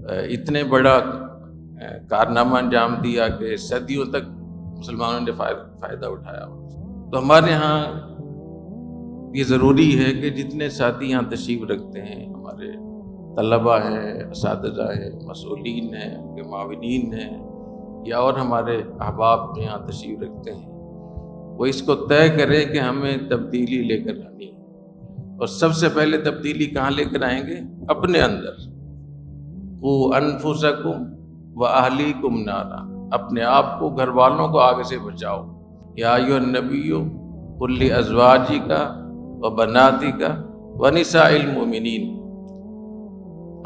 اتنے بڑا کارنامہ انجام دیا کہ صدیوں تک مسلمانوں نے فائدہ اٹھایا۔ تو ہمارے ہاں یہ ضروری ہے کہ جتنے ساتھی یہاں تشریف رکھتے ہیں، ہمارے طلباء ہیں، اساتذہ ہیں، مسئولین ہیں، ان کے معاونین ہیں، یا اور ہمارے احباب جو یہاں تشریف رکھتے ہیں، وہ اس کو طے کرے کہ ہمیں تبدیلی لے کر آنی ہے۔ اور سب سے پہلے تبدیلی کہاں لے کر آئیں گے؟ اپنے اندر۔ قُوا أَنفُسَكُمْ وَأَهْلِيكُمْ نَارًا، اپنے آپ کو، گھر والوں کو آگ سے بچاؤ۔ یا ایھا النبی قل لأزواجک وبناتک ونساء المؤمنین،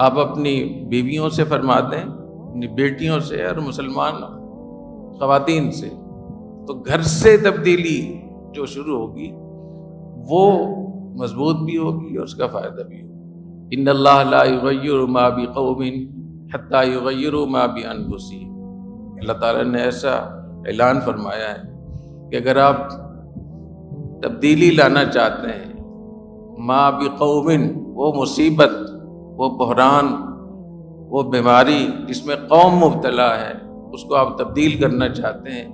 آپ اپنی بیویوں سے فرما دیں، اپنی بیٹیوں سے اور مسلمان خواتین سے۔ تو گھر سے تبدیلی جو شروع ہوگی وہ مضبوط بھی ہوگی اور اس کا فائدہ بھی ہوگا۔ ان اللہ لا یغیر ما بقوم حتی یغیروا ما بانفسہم، اللہ تعالیٰ نے ایسا اعلان فرمایا ہے کہ اگر آپ تبدیلی لانا چاہتے ہیں، ما بقوم، وہ مصیبت، وہ بحران، وہ بیماری جس میں قوم مبتلا ہے، اس کو آپ تبدیل کرنا چاہتے ہیں،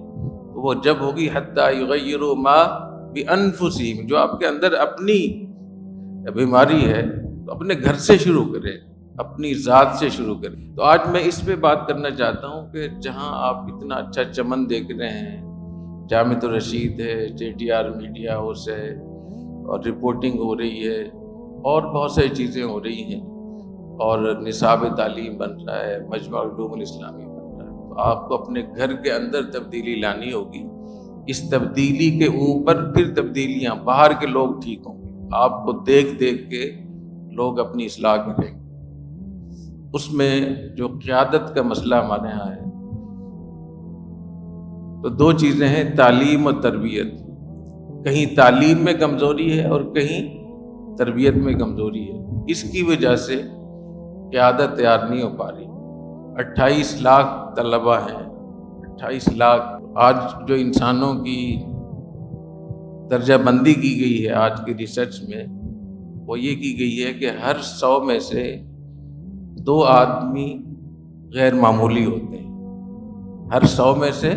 تو وہ جب ہوگی حتی یغیروا ما بانفسہم، جو آپ کے اندر اپنی بیماری ہے تو اپنے گھر سے شروع کریں، اپنی ذات سے شروع کریں۔ تو آج میں اس پہ بات کرنا چاہتا ہوں کہ جہاں آپ اتنا اچھا چمن دیکھ رہے ہیں، جامعۃ الرشید ہے، JTR میڈیا ہاؤس ہے، اور رپورٹنگ ہو رہی ہے، اور بہت ساری چیزیں ہو رہی ہیں، اور نصاب تعلیم بن رہا ہے، مجمع علوم الاسلامی بن رہا ہے، تو آپ کو اپنے گھر کے اندر تبدیلی لانی ہوگی۔ اس تبدیلی کے اوپر پھر تبدیلیاں، باہر کے لوگ ٹھیک ہوں گے، آپ کو دیکھ دیکھ کے لوگ اپنی اصلاح کریں گے۔ اس میں جو قیادت کا مسئلہ ہمارے یہاں ہے، تو دو چیزیں ہیں، تعلیم اور تربیت۔ کہیں تعلیم میں کمزوری ہے اور کہیں تربیت میں کمزوری ہے، اس کی وجہ سے قیادت تیار نہیں ہو پا رہی۔ 28 لاکھ طلباء ہیں، 28 لاکھ۔ آج جو انسانوں کی درجہ بندی کی گئی ہے آج کی ریسرچ میں، وہ یہ کی گئی ہے کہ ہر 100 میں سے 2 آدمی غیر معمولی ہوتے ہیں۔ ہر 100 میں سے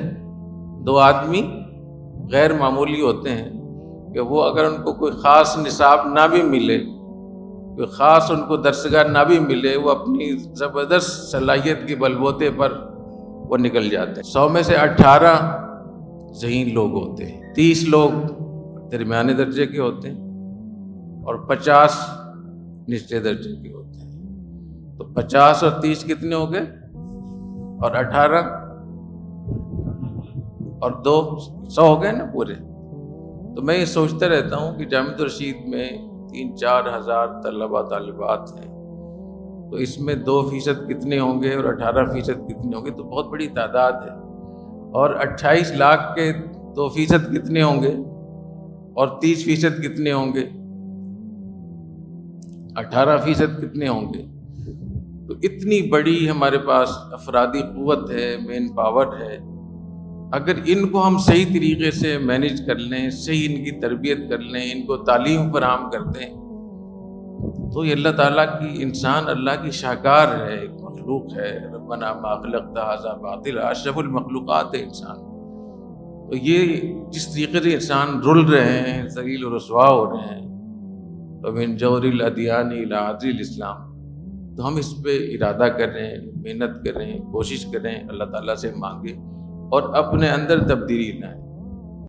2 آدمی غیر معمولی ہوتے ہیں کہ وہ اگر ان کو کوئی خاص نصاب نہ بھی ملے، کوئی خاص ان کو درسگاہ نہ بھی ملے، وہ اپنی زبردست صلاحیت کے بلبوتے پر وہ نکل جاتے ہیں۔ 100 میں سے 18 ذہین لوگ ہوتے ہیں، 30 لوگ درمیانے درجے کے ہوتے ہیں، اور 50 نچلے درجے کے ہوتے ہیں۔ تو 50 اور 30 کتنے ہو گئے؟ اور 18 اور 2 100 ہو گئے نا پورے۔ تو میں یہ سوچتا رہتا ہوں کہ جامعۃ الرشید میں 3-4 ہزار طلباء طالبات ہیں، تو اس میں 2% کتنے ہوں گے اور 18% کتنے ہوں گے؟ تو بہت بڑی تعداد ہے۔ اور 28 لاکھ کے 2% کتنے ہوں گے اور 30% کتنے ہوں گے؟ 18% کتنے ہوں گے؟ تو اتنی بڑی ہمارے پاس افرادی قوت ہے، مین پاور ہے۔ اگر ان کو ہم صحیح طریقے سے مینیج کر لیں، صحیح ان کی تربیت کر لیں، ان کو تعلیم فراہم کر دیں، تو یہ اللہ تعالیٰ کی، انسان اللہ کی شاہکار ہے، ایک مخلوق ہے۔ ربنا ما خلقت ھذا باطلا، اشرف المخلوقات ہے انسان۔ تو یہ جس طریقے سے انسان رل رہے ہیں، ذلیل و رسوا ہو رہے ہیں، ومن جور الادیان الی عدل الاسلام، تو ہم اس پہ ارادہ کریں، محنت کریں، کوشش کریں، اللہ تعالیٰ سے مانگیں اور اپنے اندر تبدیلی لائیں۔